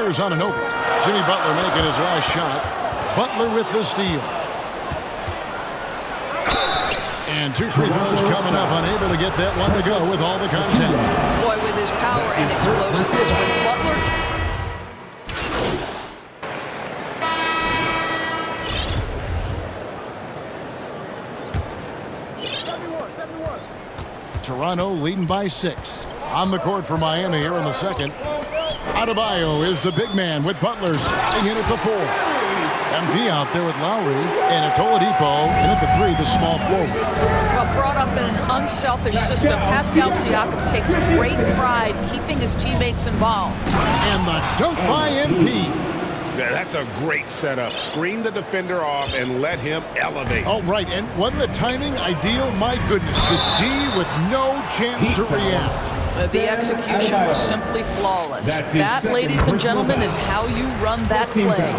Here's Anunoby. Jimmy Butler making his last shot. Butler with the steal. And 2 free throws coming up, unable to get that one to go with all the content. Boy, with his power and explosiveness, when Butler... Toronto leading by 6. On the court for Miami here in the second. Adebayo is the big man with Butler sliding in at the 4. MP out there with Lowry, and it's Oladipo in at the 3, the small forward. Well, brought up in an unselfish system, Pascal Siakam takes great pride keeping his teammates involved. And the dunk by MP. Yeah, that's a great setup. Screen the defender off and let him elevate. Oh, right, and wasn't the timing ideal? My goodness, the D with no chance to react. The execution was simply flawless. That, ladies and gentlemen, is how you run that play.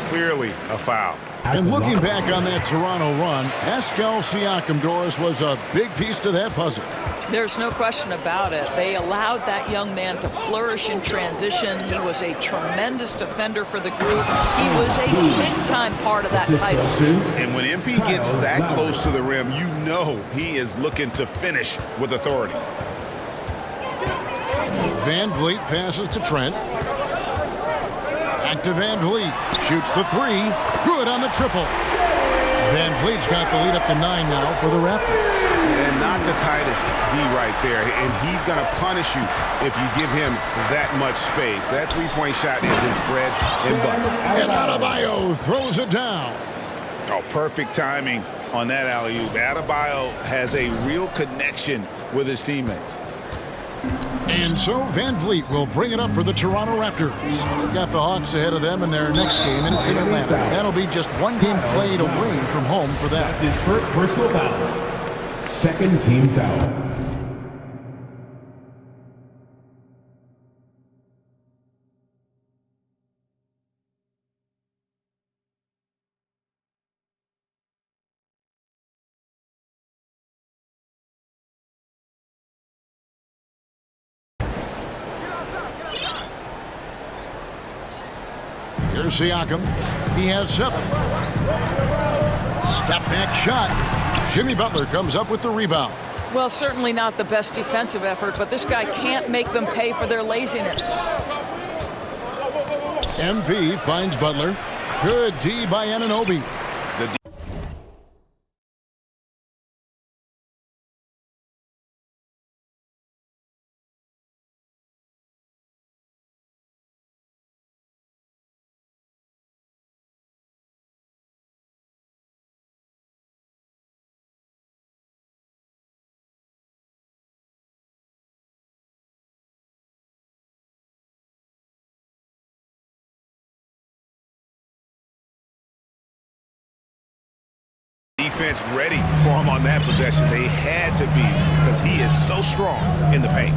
Clearly a foul. And looking back on that Toronto run, Pascal Siakam, Doris, was a big piece to that puzzle. There's no question about it. They allowed that young man to flourish in transition. He was a tremendous defender for the group. He was a big-time part of that title. And when MP gets that close to the rim, you know he is looking to finish with authority. Van Vliet passes to Trent. Back to Van Vliet. Shoots the 3. Good on the triple. Van Vliet's got the lead up to 9 now for the Raptors. And not the tightest D right there. And he's going to punish you if you give him that much space. That three-point shot is his bread and butter. And Adebayo throws it down. Oh, perfect timing on that alley-oop. Adebayo has a real connection with his teammates. And so Van Vliet will bring it up for the Toronto Raptors. They've got the Hawks ahead of them in their next game, and it's in Atlanta. That'll be just one game played away from home for them. His first personal foul. Second team foul. Here's Siakam. He has 7. Step back shot. Jimmy Butler comes up with the rebound. Well, certainly not the best defensive effort, but this guy can't make them pay for their laziness. MP finds Butler. Good D by Anunoby. Defense ready for him on that possession. They had to be because he is so strong in the paint.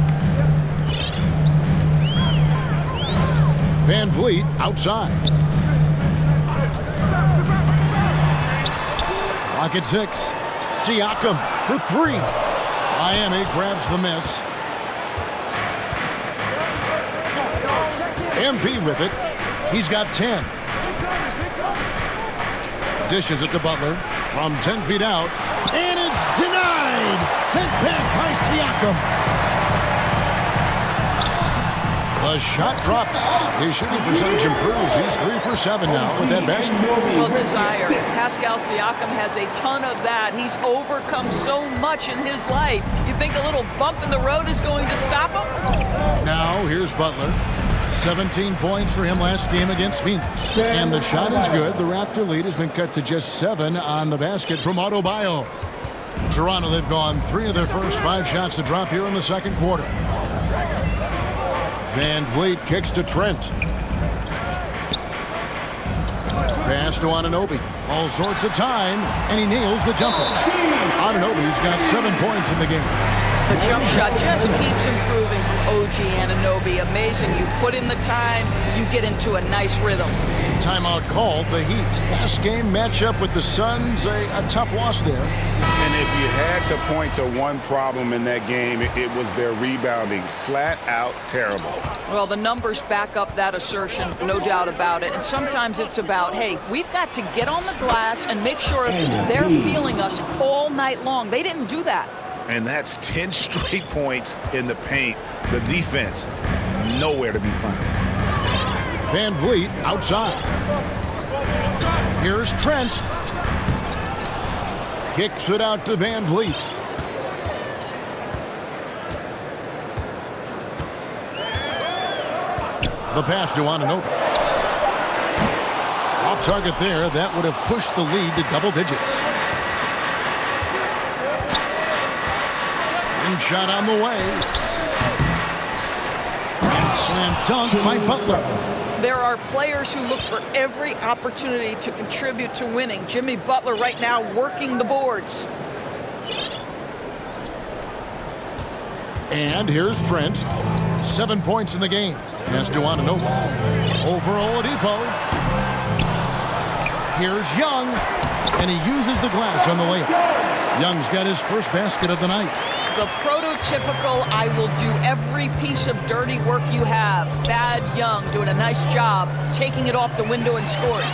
Van Vliet outside. Clock at 6. Siakam for 3. Miami grabs the miss. MP with it. He's got 10. Dishes it to Butler from 10 feet out. And it's denied. Sent back by Siakam. The shot drops. His shooting percentage improves. He's 3 for 7 now with that basket. Well, desire. Pascal Siakam has a ton of that. He's overcome so much in his life. You think a little bump in the road is going to stop him? Now, here's Butler. 17 points for him last game against Phoenix. And the shot is good. The Raptor lead has been cut to just 7 on the basket from Adebayo. Toronto, they've gone 3 of their first 5 shots to drop here in the second quarter. Van Vliet kicks to Trent. Pass to Anunoby. All sorts of time, and he nails the jumper. Anunoby's got 7 points in the game. The jump shot just keeps improving from OG Anunoby. Amazing. You put in the time, you get into a nice rhythm. Timeout called. The Heat. Last game matchup with the Suns, a tough loss there. And And if you had to point to one problem in that game, it was their rebounding. Flat out terrible. Well, the numbers back up that assertion, no doubt about it. And sometimes it's about, hey, we've got to get on the glass and make sure they're feeling us all night long. They didn't do that. And that's 10 straight points in the paint. The defense, nowhere to be found. Van Vliet outside. Here's Trent. Kicks it out to Van Vliet. The pass to Anunoby. Off target there. That would have pushed the lead to double digits. And shot on the way. And slam dunk by Butler. There are players who look for every opportunity to contribute to winning. Jimmy Butler right now working the boards. And here's Trent. 7 points in the game. Pass to Anunoby. Over Oladipo. Here's Young. And he uses the glass on the layup. Young's got his first basket of the night. The prototypical, I will do every piece of dirty work you have. Thad Young doing a nice job, taking it off the window and scoring.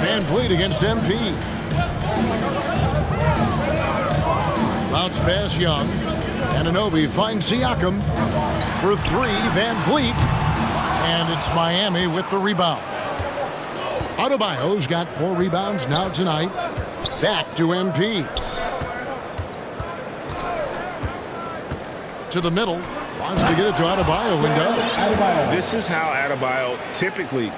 Van Vliet against MP. Bounce pass Young. Anunoby finds Siakam for three. Van Vliet. And it's Miami with the rebound. Adebayo's got 4 rebounds now tonight. Back to MP. To the middle. Wants to get it to Adebayo and does. This is how Adebayo typically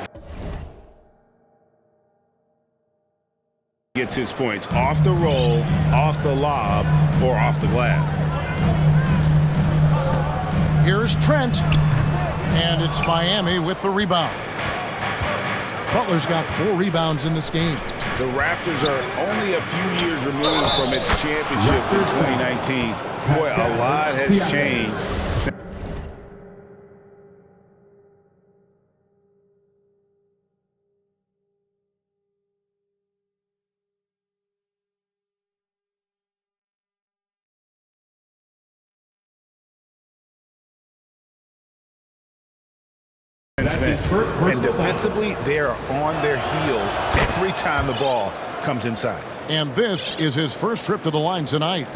gets his points. Off the roll, off the lob, or off the glass. Here's Trent. And it's Miami with the rebound. Butler's got 4 rebounds in this game. The Raptors are only a few years removed from its championship in 2019. Boy, a lot has changed. And defensively, they are on their heels every time the ball comes inside. And this is his first trip to the line tonight.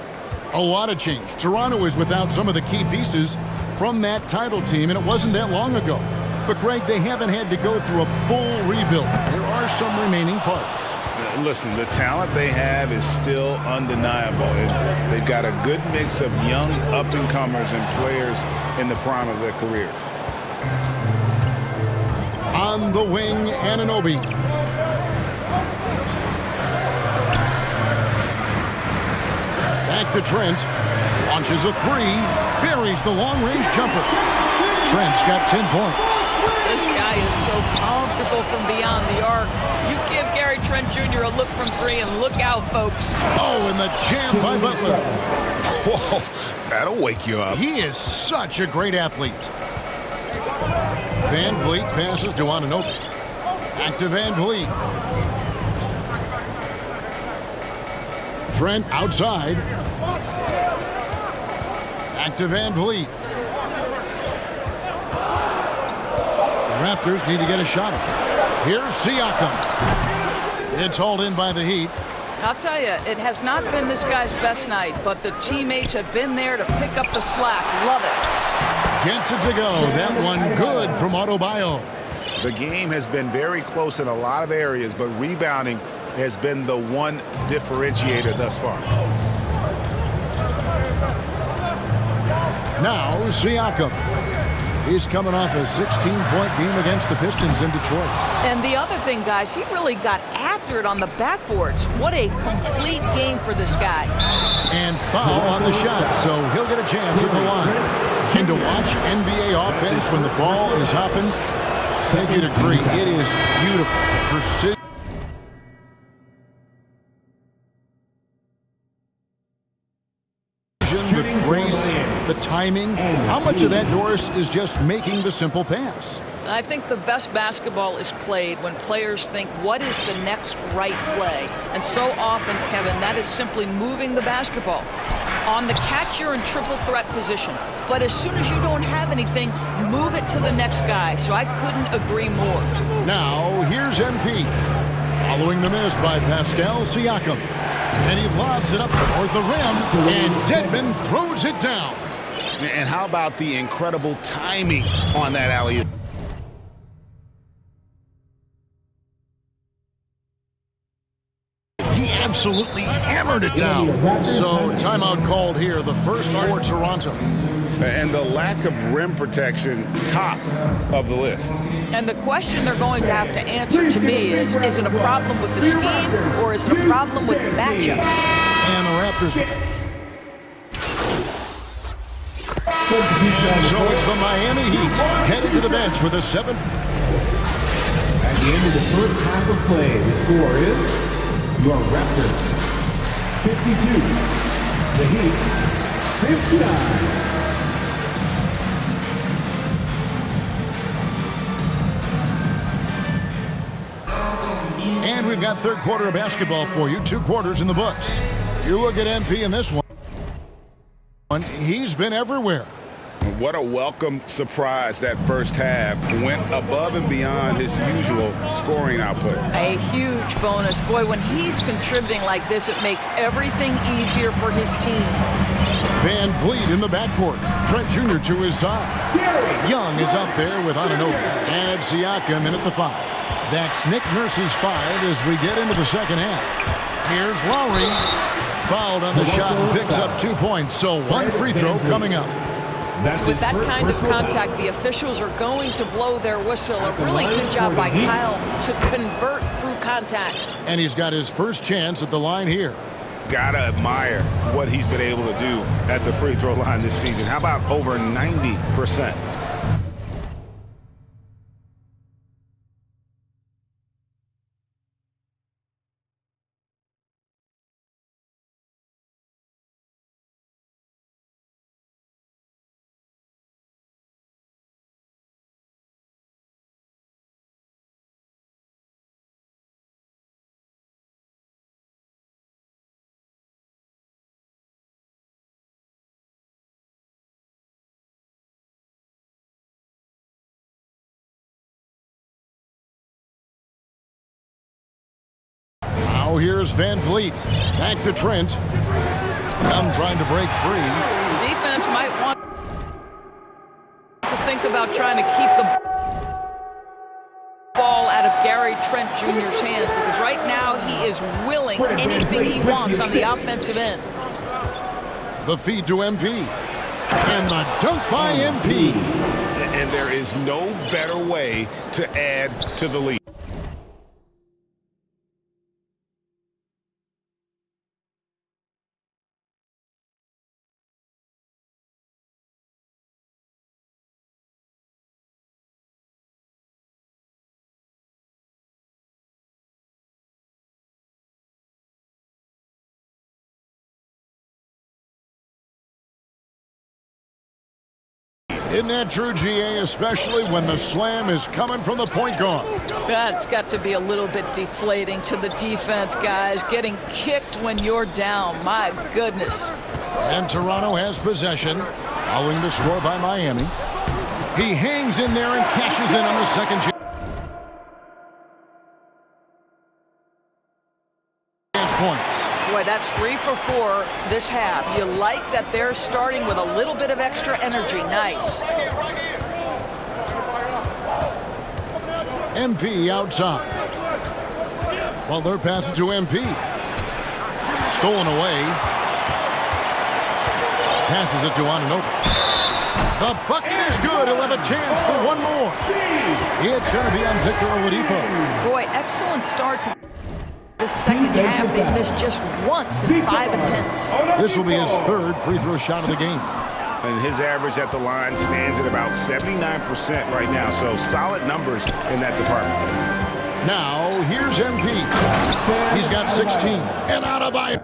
A lot of change. Toronto is without some of the key pieces from that title team, and it wasn't that long ago. But, Greg, they haven't had to go through a full rebuild. There are some remaining parts. Listen, the talent they have is still undeniable. And they've got a good mix of young up-and-comers and players in the prime of their careers. On the wing, Anunoby. Back to Trent. Launches a 3. Buries the long-range jumper. Trent's got 10 points. This guy is so comfortable from beyond the arc. You give Gary Trent Jr. a look from 3 and look out, folks. Oh, and the jam by Butler. Whoa, that'll wake you up. He is such a great athlete. Van Vliet passes to Anunoby. Back to Van Vliet. Trent outside. Back to Van Vliet. The Raptors need to get a shot. Here's Siakam. It's hauled in by the Heat. I'll tell you, it has not been this guy's best night, but the teammates have been there to pick up the slack. Love it. Gets it to go. That one good from Adebayo. The game has been very close in a lot of areas, but rebounding has been the one differentiator thus far. Now Siakam. He's coming off a 16-point game against the Pistons in Detroit. And the other thing, guys, he really got after it on the backboards. What a complete game for this guy. And foul on the shot, so he'll get a chance at the line. And to watch NBA offense when the ball is hopping, I think you'd agree, it is beautiful. Precision. The grace, the time. timing. How much of that, Doris, is just making the simple pass? I think the best basketball is played when players think, what is the next right play? And so often, Kevin, that is simply moving the basketball. On the catch, you're in triple threat position. But as soon as you don't have anything, move it to the next guy. So I couldn't agree more. Now, here's MP. Following the miss by Pascal Siakam. And he lobs it up toward the rim, and Dedmon throws it down. And how about the incredible timing on that alley-oop? He absolutely hammered it down. So timeout called here, the first for Toronto. And the lack of rim protection, top of the list. And the question they're going to have to answer to me is it a problem with the scheme or is it a problem with the matchup? And the Raptors. And so it's the Miami Heat headed to the bench with a 7. At the end of the first half of play, the score is your Raptors 52, the Heat 59. And we've got third quarter of basketball for you. 2 quarters in the books. You look at MP in this one. He's been everywhere. What a welcome surprise that first half. Went above and beyond his usual scoring output. A huge bonus. Boy, when he's contributing like this, it makes everything easier for his team. Van Vliet in the backcourt. Trent Jr. to his side. Young is up there with Anunoby. And Siakam in at the 5. That's Nick Nurse's 5 as we get into the second half. Here's Lowry. Fouled on the shot and picks up 2 points. So 1 free throw coming up. With that kind of contact, the officials are going to blow their whistle. A really good job by Kyle to convert through contact. And he's got his first chance at the line here. Gotta admire what he's been able to do at the free throw line this season. How about over 90%? Now here's Van Vliet. Back to Trent. Young trying to break free. Defense might want to think about trying to keep the ball out of Gary Trent Jr.'s hands because right now he is willing anything he wants on the offensive end. The feed to MP. And the dunk by MP. And there is no better way to add to the lead. Isn't that true, GA, especially when the slam is coming from the point guard? That's got to be a little bit deflating to the defense, guys. Getting kicked when you're down. My goodness. And Toronto has possession. Following the score by Miami. He hangs in there and cashes in on the second chance points. Boy, that's 3 for 4 this half. You like that they're starting with a little bit of extra energy. Nice. MP outside. Well, they're passing to MP. Stolen away. Passes it to Anunoby. The bucket is good. He'll have a chance for one more. It's going to be on Victor Oladipo. Boy, excellent start to the second half. They missed just once in 5 attempts. This will be his 3rd free throw shot of the game. And his average at the line stands at about 79% right now. So solid numbers in that department. Now, here's MP. He's got 16. And out of by